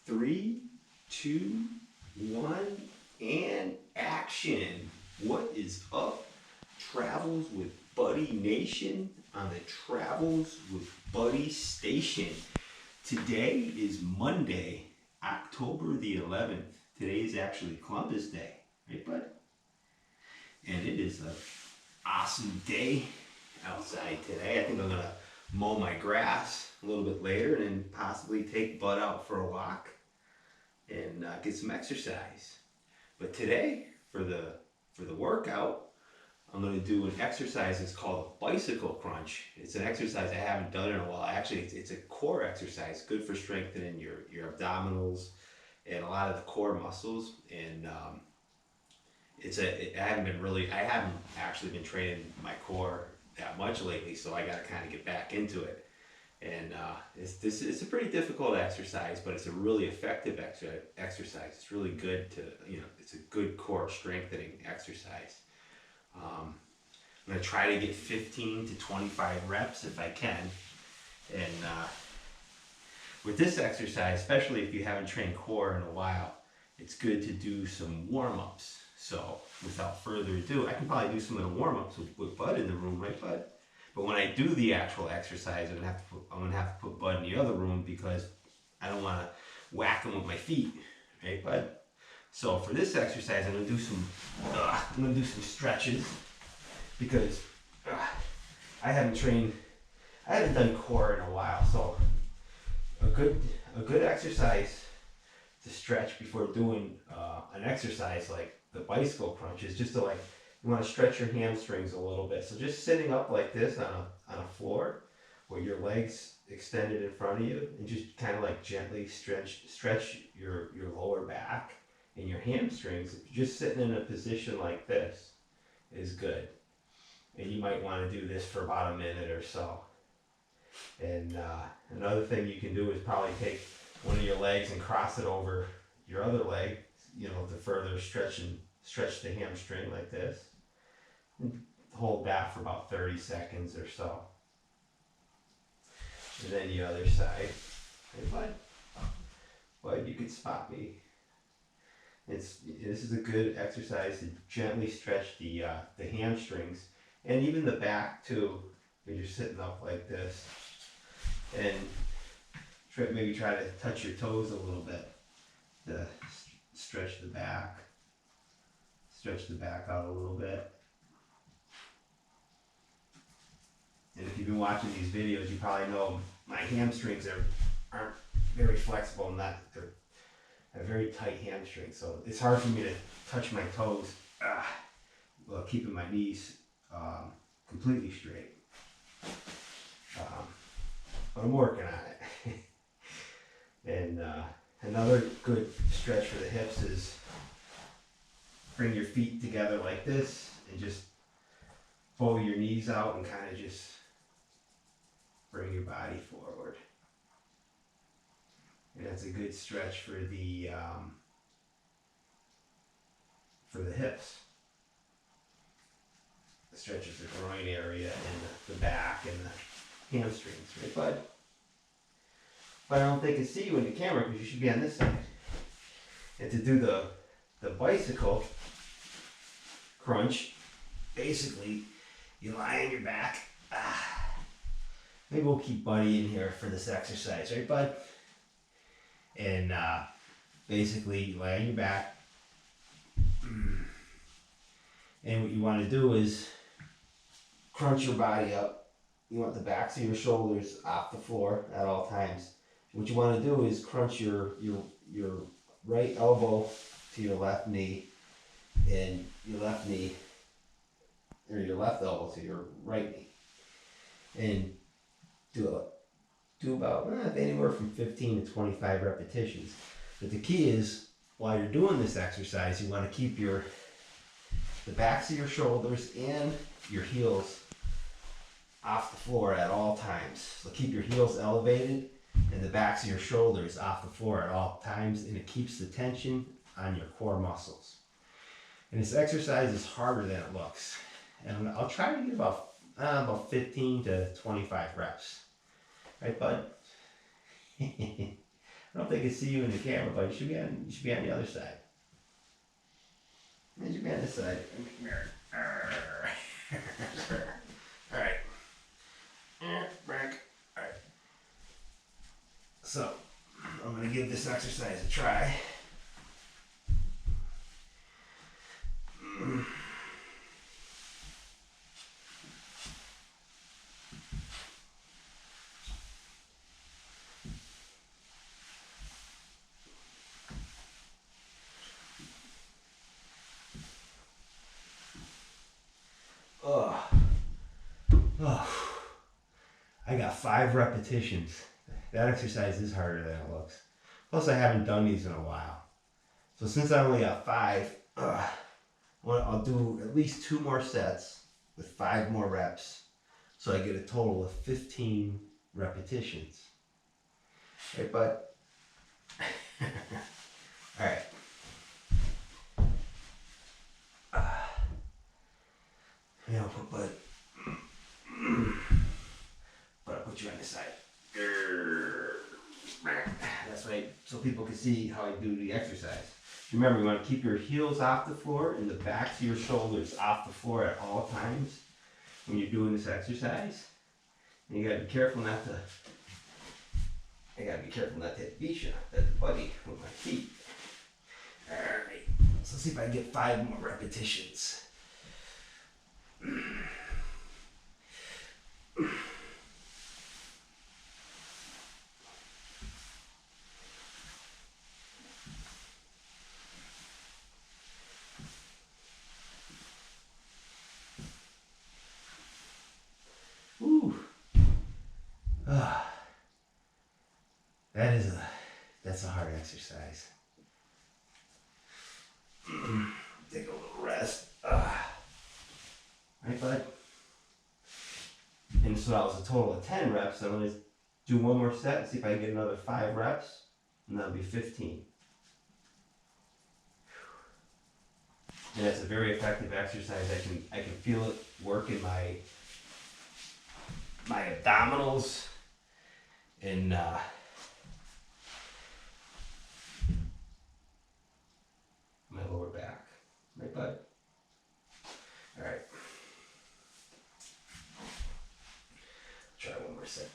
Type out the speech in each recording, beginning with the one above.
3, 2, 1, and action. What is up, Travels with Buddy Nation on the Travels with Buddy Station? Today is Monday, October the 11th. Today is actually Columbus Day, right, bud? And it is an awesome day outside today. I think I'm gonna mow my grass a little bit later and then possibly take Bud out for a walk and get some exercise. But today, for the workout, I'm going to do an exercise that's called a bicycle crunch. It's an exercise I haven't done in a while. Actually, it's a core exercise, good for strengthening your abdominals and a lot of the core muscles. And I haven't actually been training my core that much lately, so I got to kind of get back into it. And it's a pretty difficult exercise, but it's a really effective exercise. It's really good it's a good core strengthening exercise. I'm going to try to get 15 to 25 reps if I can. And with this exercise, especially if you haven't trained core in a while, it's good to do some warm-ups. So without further ado, I can probably do some of the warm-ups with Bud in the room, right, Bud? But when I do the actual exercise, I'm gonna have to put Bud in the other room because I don't want to whack him with my feet, right, Bud? So for this exercise, I'm gonna do some stretches because I haven't done core in a while. So a good exercise to stretch before doing an exercise like the bicycle crunch is just to you want to stretch your hamstrings a little bit. So just sitting up like this on a floor with your legs extended in front of you and just kind of gently stretch your lower back and your hamstrings. Just sitting in a position like this is good. And you might want to do this for about a minute or so. And another thing you can do is probably take one of your legs and cross it over your other leg, to further stretch the hamstring like this. And hold that for about 30 seconds or so. And then the other side. Hey, Bud, you could spot me. This is a good exercise to gently stretch the hamstrings and even the back too when you're sitting up like this. And maybe try to touch your toes a little bit to stretch the back. Stretch the back out a little bit. And if you've been watching these videos, you probably know my hamstrings aren't very flexible and they're very tight hamstrings. So it's hard for me to touch my toes while keeping my knees completely straight. But I'm working on it. And another good stretch for the hips is bring your feet together like this and just pull your knees out and kind of just bring your body forward. And that's a good stretch for the hips. It stretches the groin area and the back and the hamstrings, right, Bud? But I don't think I see you in the camera because you should be on this side. And to do the bicycle crunch, basically you lie on your back. Maybe we'll keep Buddy in here for this exercise, right, Bud? And basically you lie on your back. And what you want to do is crunch your body up. You want the backs of your shoulders off the floor at all times. What you want to do is crunch your right elbow to your left knee and your left knee, or your left elbow to your right knee. And do about anywhere from 15 to 25 repetitions. But the key is, while you're doing this exercise, you want to keep the backs of your shoulders and your heels off the floor at all times. So keep your heels elevated and the backs of your shoulders off the floor at all times, and it keeps the tension on your core muscles. And this exercise is harder than it looks. And I'll try to get about 15 to 25 reps. Right, Bud? I don't know if they can see you in the camera, but you should be on the other side. You should be on this side. All right. Back. All right. So I'm gonna give this exercise a try. I got 5 repetitions. That exercise is harder than it looks. Plus, I haven't done these in a while. So since I only got 5, I'll do at least 2 more sets with 5 more reps. So I get a total of 15 repetitions. Right, bud? All right. Yeah, but I'll put you on this side. That's right, so people can see how I do the exercise. Remember, you want to keep your heels off the floor and the backs of your shoulders off the floor at all times when you're doing this exercise. And you gotta be careful not to. I gotta be careful not to hit Bisha, that's buddy, with my feet. All right, so let's see if I can get 5 more repetitions. That's a hard exercise. Take a little rest. Right, bud? And so that was a total of 10 reps. I'm going to do one more set and see if I can get another 5 reps. And that'll be 15. And that's a very effective exercise. I can feel it work in my abdominals and my lower back. Right, bud? All right. Try one more set.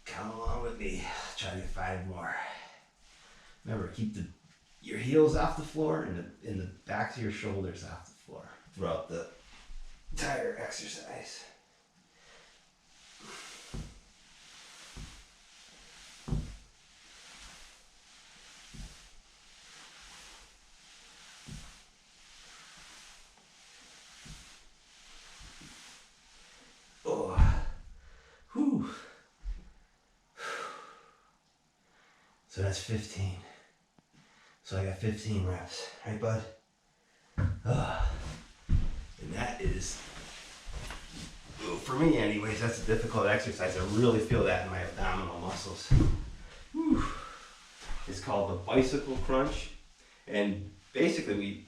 Come along with me. Try to get 5 more. Remember, keep your heels off the floor and the backs of your shoulders off the floor throughout the entire exercise. So that's 15. So I got 15 reps, right, bud? And that is, for me anyways, that's a difficult exercise. I really feel that in my abdominal muscles. Whew. It's called the bicycle crunch. And basically,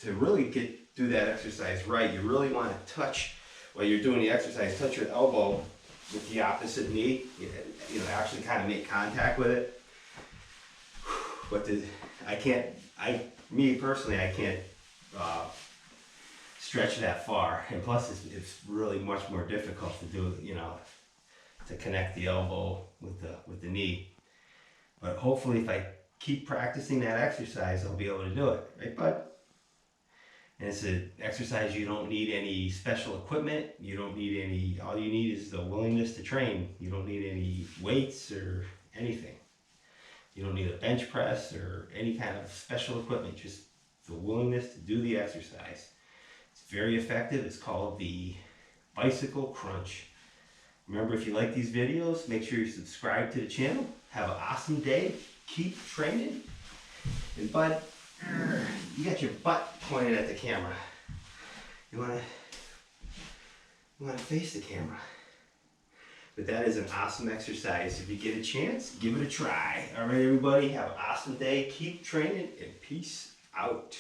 to really do that exercise right, you really want to touch, while you're doing the exercise, touch your elbow with the opposite knee. You know, actually kind of make contact with it. But me personally, I can't stretch that far. And plus, it's really much more difficult to do, to connect the elbow with the knee. But hopefully, if I keep practicing that exercise, I'll be able to do it. Right, bud? And it's an exercise you don't need any special equipment. You don't need all you need is the willingness to train. You don't need any weights or anything. You don't need a bench press or any kind of special equipment, just the willingness to do the exercise. It's very effective. It's called the bicycle crunch. Remember, if you like these videos, make sure you subscribe to the channel. Have an awesome day. Keep training. And bud, you got your butt pointed at the camera. You wanna face the camera. But that is an awesome exercise. If you get a chance, give it a try. All right, everybody, have an awesome day. Keep training and peace out.